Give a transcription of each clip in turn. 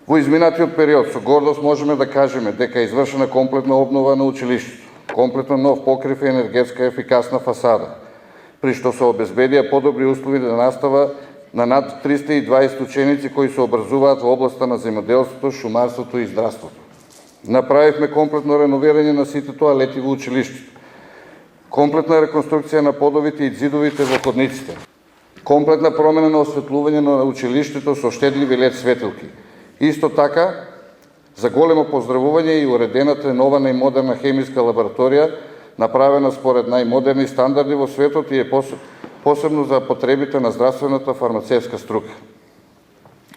Во изминатиот период со гордост можеме да кажеме дека е извршена комплетна обнова на училиштето, комплетно нов покрив и енергетска ефикасна фасада, при што се обезбедија подобри услови за настава на над 320 ученици кои се образуваат во областа на земјоделството, шумарството и здравството. Направивме комплетно реновирање на сите тоалети во училиштето, комплетна реконструкција на подовите и зидовите во ходниците, комплетна промена на осветлување на училиштето со штедливи лед светилки. Исто така, за големо поздравување и уредената нова најмодерна хемиска лабораторија, направена според најмодерни стандарди во светот и е посебно за потребите на здравствената фармацевска струка.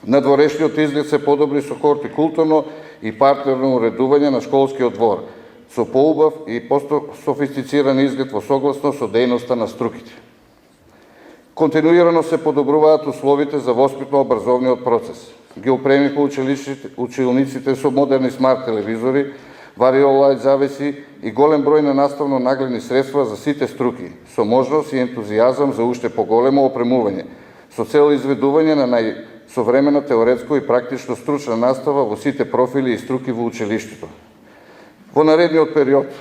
Надворешниот изглед се подобри со хортикултурно и партнерно уредување на школскиот двор, со поубав и софистициран изглед во согласно со дејноста на струките. Континуирано се подобруваат условите за воспитно-образовниот процес. Ги опремивме училниците со модерни смарт телевизори, вариолајт завеси и голем број на наставно нагледни средства за сите струки, со можност и ентузијазам за уште поголемо опремување, со цел изведување на најсовремена теоретско и практично стручна настава во сите профили и струки во училиштето. Во наредниот период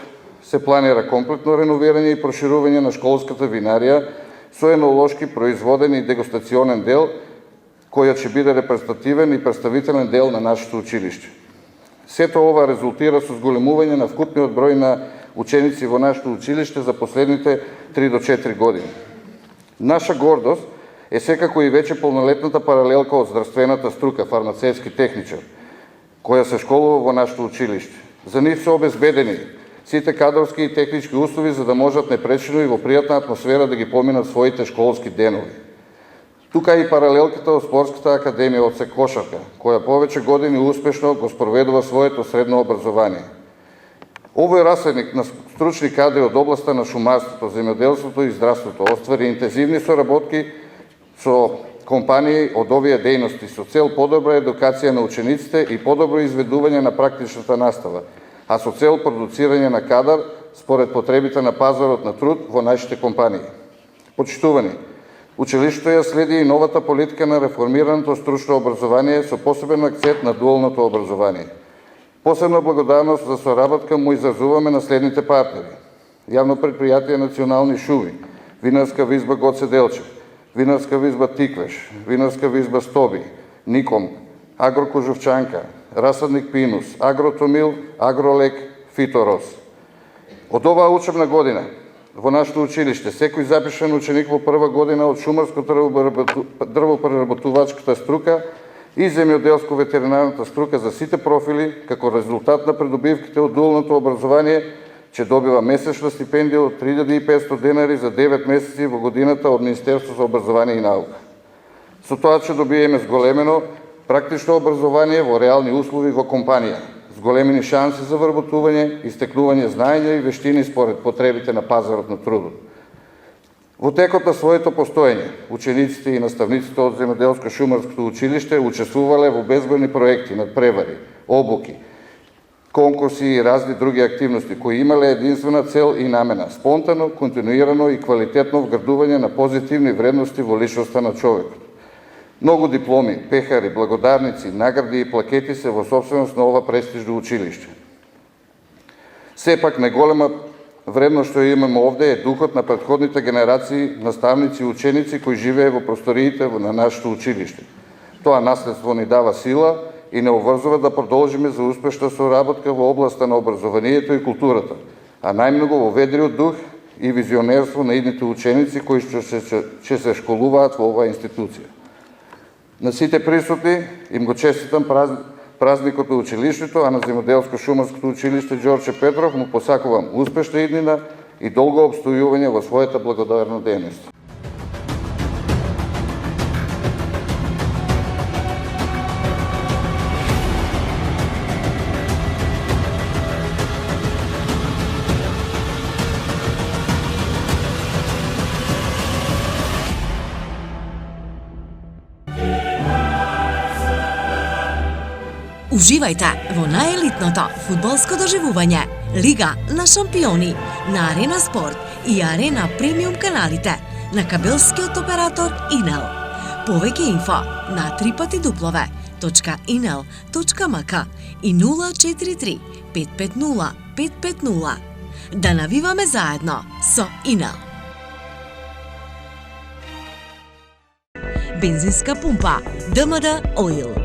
се планира комплетно реновирање и проширување на школската винарија со енолошки производен и дегустационен дел, која ќе биде репрезентативен и представителен дел на нашето училиште. Сето ова резултира со зголемување на вкупниот број на ученици во нашето училиште за последните 3 до 4 години. Наша гордост е секако и веќе полнолетната паралелка од здравствената струка, фармацевски техничар, која се школува во нашето училиште. За нив се обезбедени сите кадрски и технички услови за да можат непречено и во пријатна атмосфера да ги поминат своите школски денови. Тука и паралелката од Спортската академија од кошарка, која повеќе години успешно го спроведува своето средно образование. Овој расредник на стручни кадри од областа на шумарството, земјоделството и здравството оствари интензивни соработки со компании од овие дејности со цел подобра едукација на учениците и подобро изведување на практичната настава, а со цел продуцирање на кадар според потребите на пазарот на труд во нашите компании. Почитувани, училиштето ја следи и новата политика на реформираното стручно образование со посебен акцент на дуалното образование. Посебна благодарност за соработка му изразуваме на следните партнери: Јавно предпријатие Национални шуми, Винарска визба Гоце Делчев, Винарска визба Тиквеш, Винарска визба Стоби, Ником, Агрокожовчанка, Расадник Пинус, Агротомил, Агролек, Фиторос. Од оваа учебна година во нашето училиште секој запишан ученик во прва година од шумарското дрвопреработувачката струка и земјоделско-ветеринарната струка за сите профили, како резултат на придобивките од дуалното образование, ќе добива месечна стипендија од 3500 денари за 9 месеци во годината од Министерството за образование и наука. Со тоа ќе добиеме зголемено практично образование во реални услови во компанија, зголемени шанси за вработување и стекнување знаења и вештини според потребите на пазарот на трудот. Во текот на своето постоење, учениците и наставниците од Земјоделско-шумарското училиште учествувале во безбројни проекти, надпревари, обуки, конкурси и разни други активности кои имале единствена цел и намена: спонтано, континуирано и квалитетно вградување на позитивни вредности во личноста на човекот. Многу дипломи, пехари, благодарници, награди и плакети се во собственост на ова престижно училиште. Сепак најголема вредност што имаме овде е духот на претходните генерации наставници и ученици кои живее во просториите на нашето училиште. Тоа наследство ни дава сила и не обврзува да продолжиме за успешна соработка во областа на образованието и културата, а најмногу во ведриот дух и визионерство на идните ученици кои ќе се школуваат во оваа институција. На сите присутни им го честитам празникот на училиштето, а на Земјоделско-шумарското училиште Ѓорче Петров му посакувам успешна иднина и долго обстојување во својата благодарна дејност. Уживајте во најелитното фудбалско доживување Лига на шампиони на Арена Спорт и Арена Премиум каналите на кабелскиот оператор Инел. Повеќе инфо на www.totalsport.tv. www.inel.mk и 043 550 550. Да навиваме заедно со Inel. Бензинска пумпа ДМД Oil.